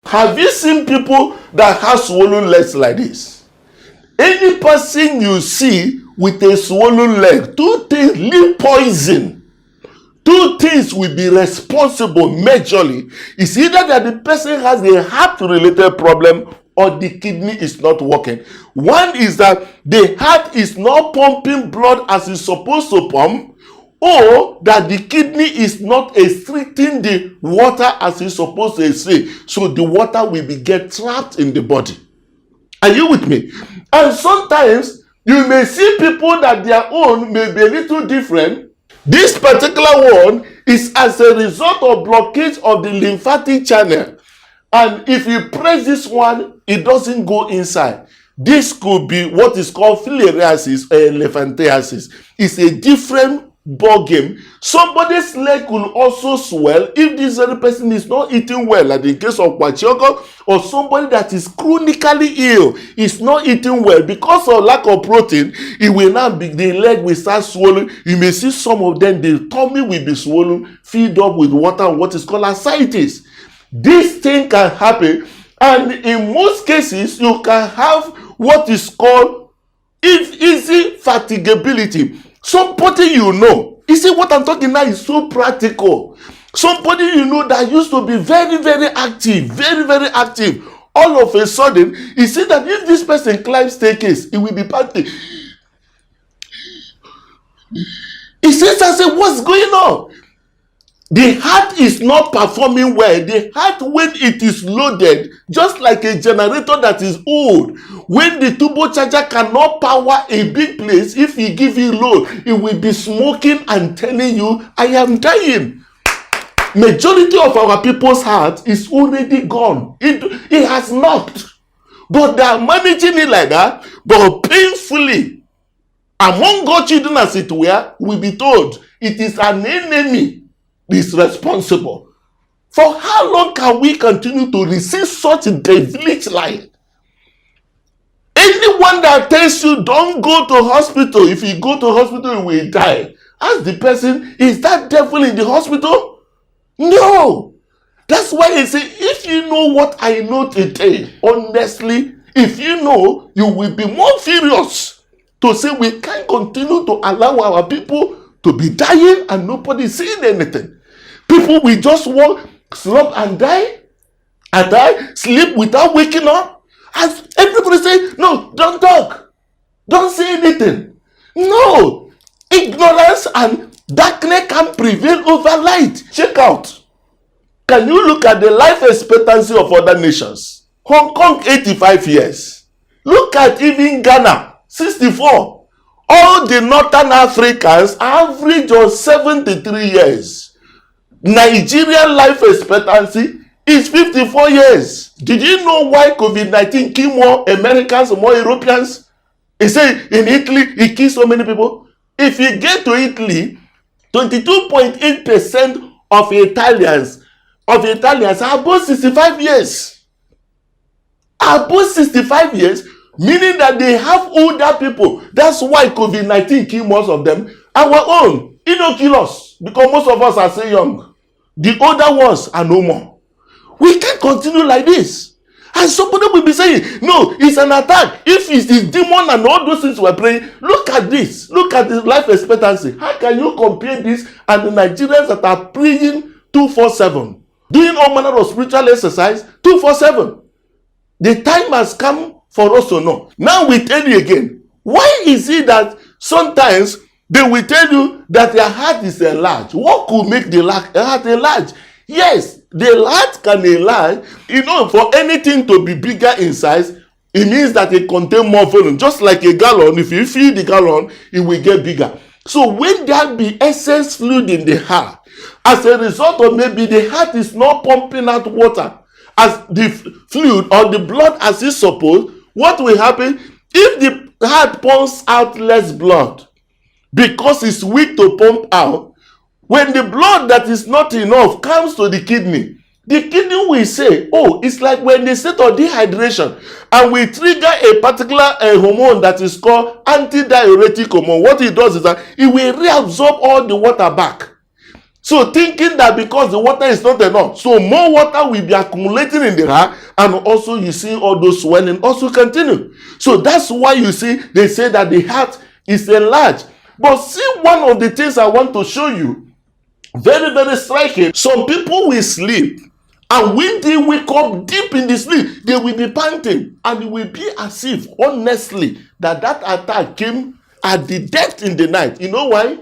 Have you seen people that have swollen legs like this? Any person you see with a swollen leg, two things, leave poison. Two things will be responsible majorly. It's either that the person has a heart-related problem or the kidney is not working. One is that the heart is not pumping blood as it's supposed to pump, or that the kidney is not excreting the water as it's supposed to excrete. So the water will get trapped in the body. Are you with me? And sometimes you may see people that their own may be a little different. This particular one is as a result of blockage of the lymphatic channel. And if you press this one, it doesn't go inside. This could be what is called filariasis or elephantiasis. It's a different ball game. Somebody's leg will also swell if this other person is not eating well, like in case of Kwachiogo, or somebody that is chronically ill is not eating well because of lack of protein. It will not be, the leg will start swollen. You may see some of them, the tummy will be swollen, filled up with water, what is called ascites. This thing can happen, and in most cases you can have what is called easy fatigability. Somebody you know, you see what I'm talking now is so practical. Somebody you know that used to be very, very active, very, very active. All of a sudden, you see that if this person climbs staircase, it will be panting. He says, I say, what's going on? The heart is not performing well. The heart, when it is loaded, just like a generator that is old, when the turbocharger cannot power a big place, if you give it load, it will be smoking and telling you, I am dying. Majority of our people's heart is already gone. It has not. But they are managing it like that, but painfully. Among God's children, as it were, will be told, it is an enemy is responsible. For how long can we continue to receive such a devilish life? Anyone that tells you don't go to hospital, if you go to hospital you will die, ask the person, is that devil in the hospital? No. That's why I say, if you know what I know today, honestly, if you know, you will be more furious to say we can't continue to allow our people to be dying and nobody saying anything. People will just walk, slump and die, sleep without waking up. As everybody say, no, don't talk. Don't say anything. No. Ignorance and darkness can prevail over light. Check out. Can you look at the life expectancy of other nations? Hong Kong, 85 years. Look at even Ghana, 64. All the Northern Africans average of 73 years. Nigerian life expectancy is 54 years. Did you know why COVID-19 killed more Americans, more Europeans? He said in Italy, it killed so many people. If you get to Italy, 22.8% of Italians are above 65 years. Above 65 years, meaning that they have older people. That's why COVID-19 killed most of them. Our own, it don't kill us because most of us are still young. The older ones are no more. We can't continue like this. And somebody will be saying, no, it's an attack. If it's the demon and all those things we're praying, look at this. Look at the life expectancy. How can you compare this and the Nigerians that are praying 247, doing all manner of spiritual exercise 247? The time has come for us to know. Now we tell you again, why is it that sometimes they will tell you that their heart is enlarged? What could make the heart enlarged? Yes, the heart can enlarge. You know, for anything to be bigger in size, it means that it contains more volume. Just like a gallon, if you fill the gallon, it will get bigger. So when there be excess fluid in the heart, as a result of maybe the heart is not pumping out water as the fluid or the blood as it's supposed, what will happen? If the heart pumps out less blood, because it's weak to pump out, when the blood that is not enough comes to the kidney will say, oh, it's like when they state of dehydration and we trigger a particular hormone that is called antidiuretic hormone. What it does is that it will reabsorb all the water back. So thinking that because the water is not enough, so more water will be accumulating in the heart, and also you see all those swelling also continue. So that's why you see they say that the heart is enlarged. But see, one of the things I want to show you, very, very striking. Some people will sleep, and when they wake up deep in the sleep, they will be panting, and it will be as if, honestly, that attack came at the depth in the night. You know why?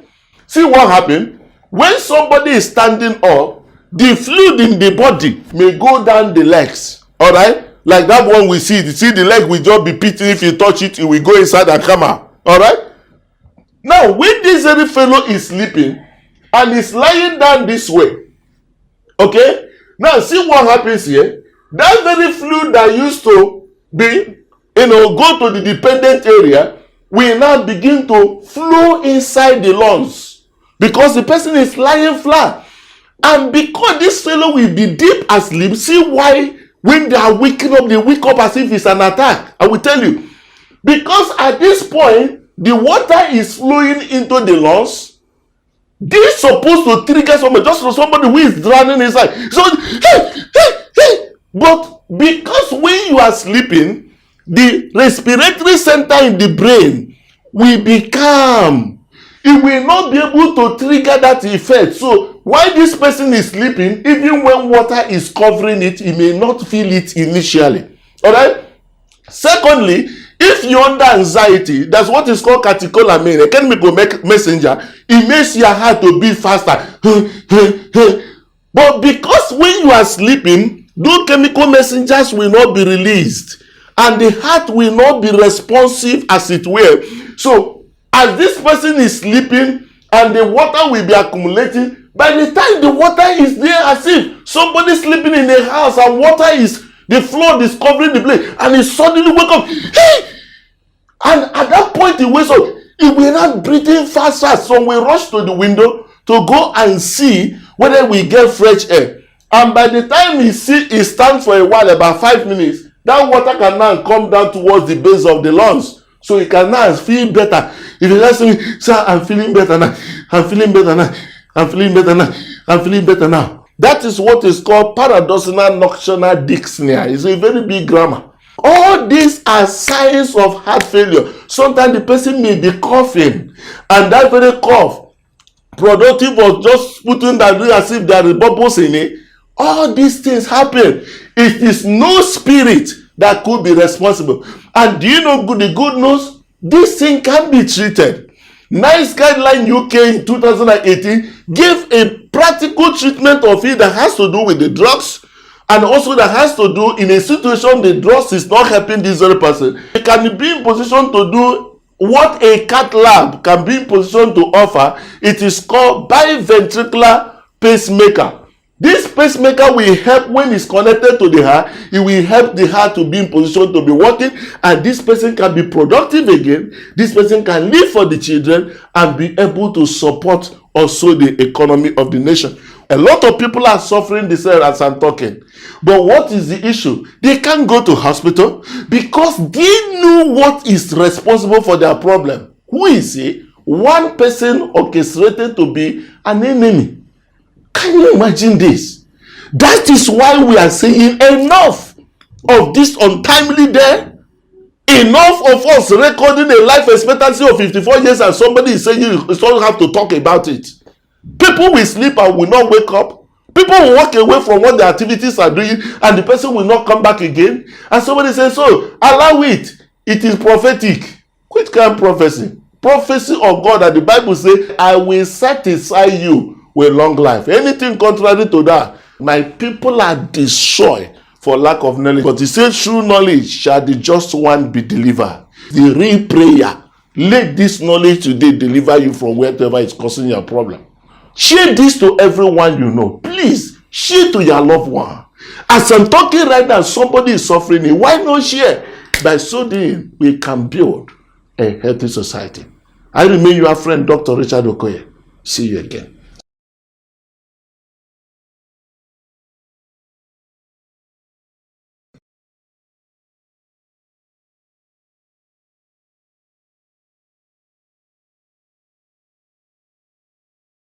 See what happened? When somebody is standing up, the fluid in the body may go down the legs. All right? Like that one we see. You see the leg will just be pitching. If you touch it, it will go inside and come out. All right? Now, when this very fellow is sleeping and is lying down this way, okay? Now, see what happens here. That very fluid that used to be, go to the dependent area, will now begin to flow inside the lungs. Because the person is lying flat. And because this fellow will be deep asleep, see why when they are waking up, they wake up as if it's an attack. I will tell you. Because at this point, the water is flowing into the lungs. This is supposed to trigger somebody, just for somebody who is drowning inside. So, hey. But because when you are sleeping, the respiratory center in the brain will be calm. It will not be able to trigger that effect. So while this person is sleeping, even when water is covering it, he may not feel it initially. All right? Secondly, if you're under anxiety, that's what is called catecholamine, a chemical messenger. It makes your heart to beat faster. But because when you are sleeping, those chemical messengers will not be released, and the heart will not be responsive as it were. So as this person is sleeping and the water will be accumulating, by the time the water is there, as if somebody sleeping in a house and water is, the flood is covering the place, and he suddenly wake up, hey! And at that point he wakes up, he will not breathing fast. So we rush to the window to go and see whether we get fresh air. And by the time he stands for a while, about 5 minutes, that water can now come down towards the base of the lungs. So he can now feel better. If you ask me, sir, I'm feeling better now. I'm feeling better now. I'm feeling better now. I'm feeling better now. That is what is called paradoxal nocturnal dyspnea. It's a very big grammar. All these are signs of heart failure. Sometimes the person may be coughing, and that very cough, productive of just putting that as if there is bubbles in it. All these things happen. It is no spirit that could be responsible. And do you know the good news? This thing can be treated. NICE Guideline UK in 2018 gave a practical treatment of it that has to do with the drugs, and also that has to do in a situation the drugs is not helping this very person. It can be in position to do what a cath lab can be in position to offer. It is called biventricular pacemaker. This pacemaker will help when it's connected to the heart. It will help the heart to be in position to be working, and this person can be productive again. This person can live for the children and be able to support also the economy of the nation. A lot of people are suffering this as I'm talking. But what is the issue? They can't go to hospital because they know what is responsible for their problem. Who is it? One person orchestrated to be an enemy. Can you imagine this? That is why we are saying enough of this untimely death. Enough of us recording a life expectancy of 54 years and somebody is saying you don't have to talk about it. People will sleep and will not wake up. People will walk away from what their activities are doing and the person will not come back again. And somebody says, so allow it. It is prophetic. Which kind of prophecy? Prophecy of God that the Bible says, I will satisfy you with long life. Anything contrary to that, my people are destroyed for lack of knowledge. But he says, through knowledge shall the just one be delivered. The real prayer, let this knowledge today deliver you from whatever is causing your problem. Share this to everyone you know. Please, share to your loved one. As I'm talking right now, somebody is suffering. Why not share? By so doing, we can build a healthy society. I remain your friend, Dr. Richard Okoye. See you again.